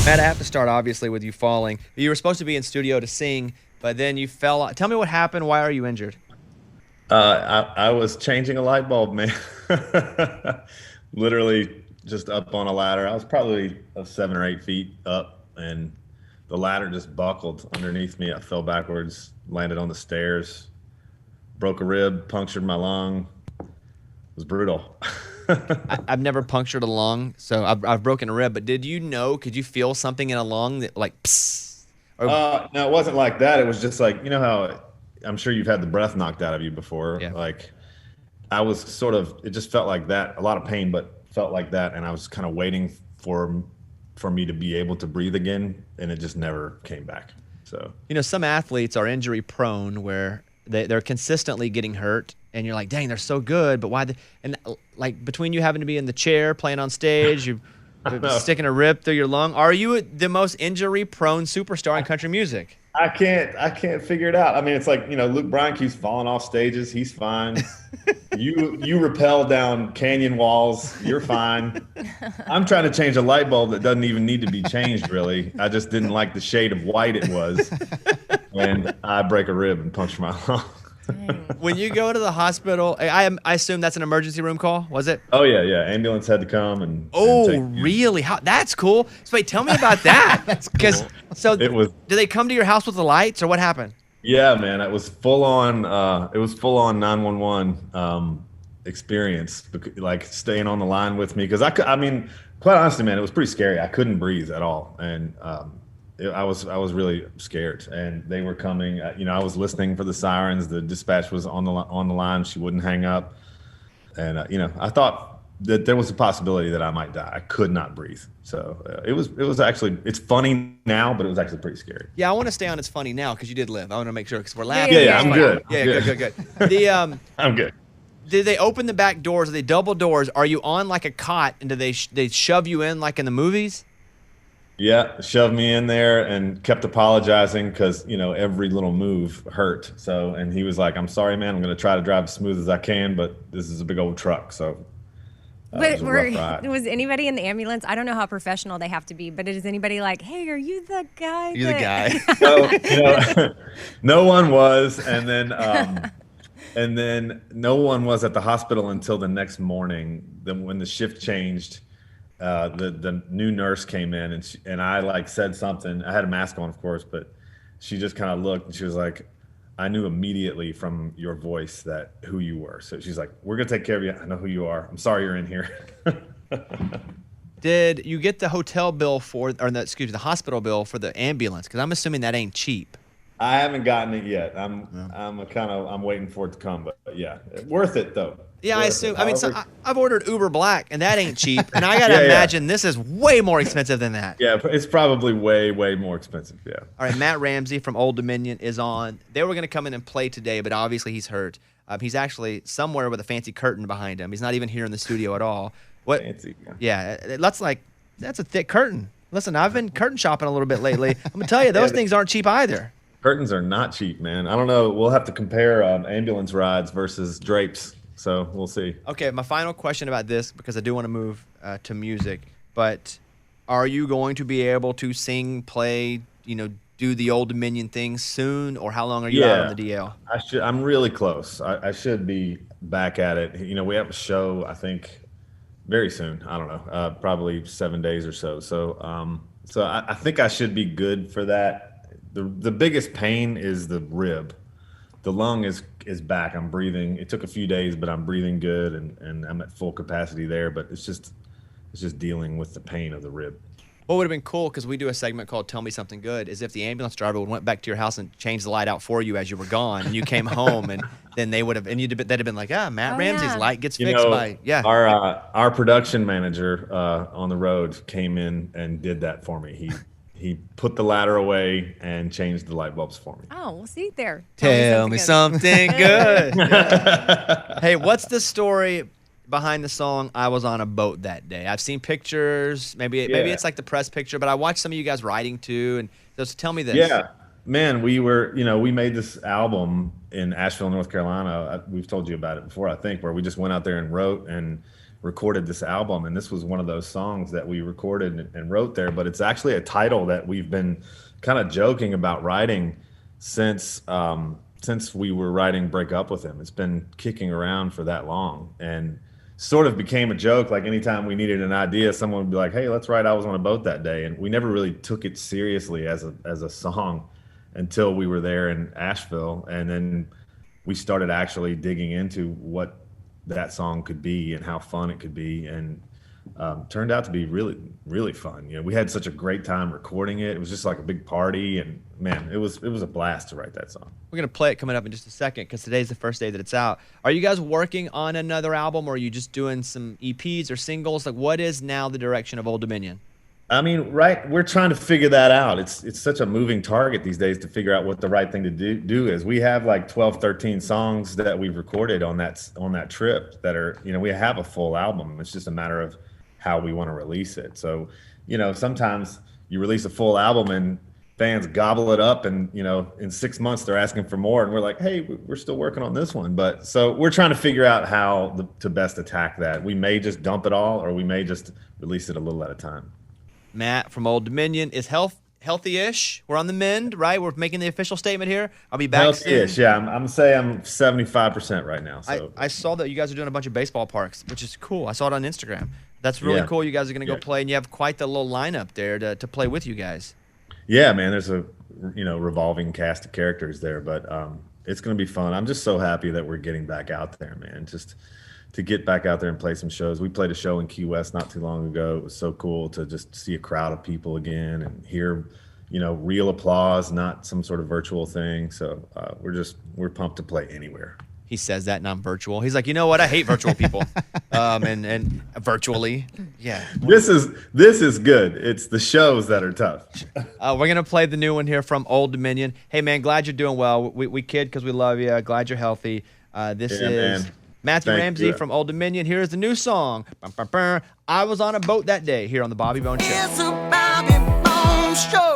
Matt, I have to start obviously with you falling. You were supposed to be in studio to sing, but then you fell. Tell me what happened. Why are you injured? I was changing a light bulb, man. Literally just up on a ladder. I was probably 7 or 8 feet up, and the ladder just buckled underneath me. I fell backwards, landed on the stairs, broke a rib, punctured my lung. It was brutal. I've never punctured a lung, so I've broken a rib. But did you know? Could you feel something in a lung that like, psst, or No, it wasn't like that. It was just like, you know how I'm sure you've had the breath knocked out of you before. yeah? Like I was sort of, it just felt like that. A lot of pain, but felt like that. And I was kind of waiting for me to be able to breathe again, and it just never came back. So You know, some athletes are injury prone where they're consistently getting hurt, and you're like, dang, they're so good, but why? And like between you having to be in the chair, playing on stage, you sticking a rib through your lung. Are you the most injury prone superstar in country music? I can't figure it out. I mean, it's like, Luke Bryan keeps falling off stages. He's fine. You rappel down canyon walls. You're fine. I'm trying to change a light bulb that doesn't even need to be changed, really. I just didn't like the shade of white it was. And I break a rib and punch my lung. When you go to the hospital, I assume that's an emergency room call, was it? Oh, yeah, yeah. Ambulance had to come and Oh, take me. really? How? That's cool. So wait, tell me about that. That's cool. So It was, do they come to your house with the lights, or what happened? yeah, man. It was full on. It was full on 911 experience, like staying on the line with me, because I mean, quite honestly, man, it was pretty scary. I couldn't breathe at all, and I was really scared. And they were coming. I was listening for the sirens. The dispatch was on the line. She wouldn't hang up, and I thought that there was a possibility that I might die. I could not breathe. So it was actually, it's funny now, but it was actually pretty scary. Yeah, I want to stay on. It's funny now because you did live. I want to make sure because we're laughing. Yeah, Yeah, yeah, I'm good. Yeah, I'm good. The I'm good. did they open the back doors? Are they double doors? Are you on like a cot, and do they shove you in like in the movies? Yeah, shoved me in there and kept apologizing because, every little move hurt. So, and he was like, "I'm sorry, man. I'm going to try to drive as smooth as I can, but this is a big old truck." So, it But was a rough ride. was anybody in the ambulance? I don't know how professional they have to be, but is anybody like, hey, are you the guy? You're the guy. No, no one was. And then no one was at the hospital until the next morning. Then when the shift changed, the new nurse came in, and I like said something. I had a mask on, of course, but she just kind of looked and she was like, "I knew immediately from your voice that who you were." So she's like, "We're gonna take care of you. I know who you are. I'm sorry you're in here." Did you get the hotel bill the hospital bill for the ambulance? Because I'm assuming that ain't cheap. I haven't gotten it yet. I'm waiting for it to come, but yeah, worth it though. Yeah, I Worth assume. it. I mean, so However- I've ordered Uber Black, and that ain't cheap. And I gotta Yeah, yeah. imagine this is way more expensive than that. Yeah, it's probably way, way more expensive. Yeah. All right, Matt Ramsey from Old Dominion is on. They were going to come in and play today, but obviously he's hurt. He's actually somewhere with a fancy curtain behind him. He's not even here in the studio at all. What? Fancy. Yeah, that's a thick curtain. Listen, I've been curtain shopping a little bit lately. I'm gonna tell you, those things aren't cheap either. Curtains are not cheap, man. I don't know. We'll have to compare ambulance rides versus drapes. So we'll see. Okay, my final question about this, because I do want to move to music, but are you going to be able to sing, play, do the Old Dominion thing soon, or how long are you out on the DL? I'm really close. I should be back at it. We have a show, I think, very soon. I don't know, probably 7 days or so. So I think I should be good for that. The biggest pain is the rib. The lung is back. I'm breathing. It took a few days, but I'm breathing good, and I'm at full capacity there. But it's just dealing with the pain of the rib. What would have been cool, because we do a segment called Tell Me Something Good, is if the ambulance driver would went back to your house and changed the light out for you as you were gone, and you came home, and then they'd have been like, Matt Ramsey's yeah. light gets fixed by, yeah. Our production manager on the road came in and did that for me. He put the ladder away and changed the light bulbs for me. Oh, we'll see there. Tell me good. something good. Yeah. Hey, what's the story behind the song "I Was on a Boat That Day"? I've seen pictures. Maybe it's like the press picture, but I watched some of you guys writing too. And just tell me this. Yeah, man, we made this album in Asheville, North Carolina. We've told you about it before, I think, where we just went out there and wrote, and recorded this album, and this was one of those songs that we recorded and wrote there. But it's actually a title that we've been kind of joking about writing since we were writing Break Up With Him. It's been kicking around for that long, and sort of became a joke. Like anytime we needed an idea, someone would be like, hey, let's write I Was on a Boat That Day. And we never really took it seriously as a song until we were there in Asheville. And then we started actually digging into what that song could be and how fun it could be. And turned out to be really, really fun. You know, we had such a great time recording it. It was just like a big party, and man, it was a blast to write that song. We're gonna play it coming up in just a second because today's the first day that it's out. Are you guys working on another album, or are you just doing some EPs or singles? Like, what is now the direction of Old Dominion? I mean, right, we're trying to figure that out. It's such a moving target these days to figure out what the right thing to do is. We have like 12, 13 songs that we've recorded on that trip that are, you know, we have a full album. It's just a matter of how we want to release it. So, you know, sometimes you release a full album and fans gobble it up, and, you know, in 6 months they're asking for more, and we're like, hey, we're still working on this one. But so we're trying to figure out how to best attack that. We may just dump it all, or we may just release it a little at a time. Matt from Old Dominion is healthy-ish. We're on the mend, right? We're making the official statement here. I'll be back healthy-ish, soon. yeah. I'm saying I'm 75% right now. So I saw that you guys are doing a bunch of baseball parks, which is cool. I saw it on Instagram. That's really cool. You guys are going to go play, and you have quite the little lineup there to play with you guys. Yeah, man. There's a revolving cast of characters there, but it's going to be fun. I'm just so happy that we're getting back out there, man. Just to get back out there and play some shows. We played a show in Key West not too long ago. It was so cool to just see a crowd of people again and hear, real applause, not some sort of virtual thing. So we're pumped to play anywhere. He says that, not virtual. He's like, you know what? I hate virtual people. and virtually, yeah. This is good. It's the shows that are tough. We're gonna play the new one here from Old Dominion. Hey man, glad you're doing well. We kid because we love you. Glad you're healthy. This is man. Matthew Thank Ramsey you. from Old Dominion. Here's the new song. I Was on a Boat That Day here on the Bobby Bones Show. It's a Bobby Bones Show.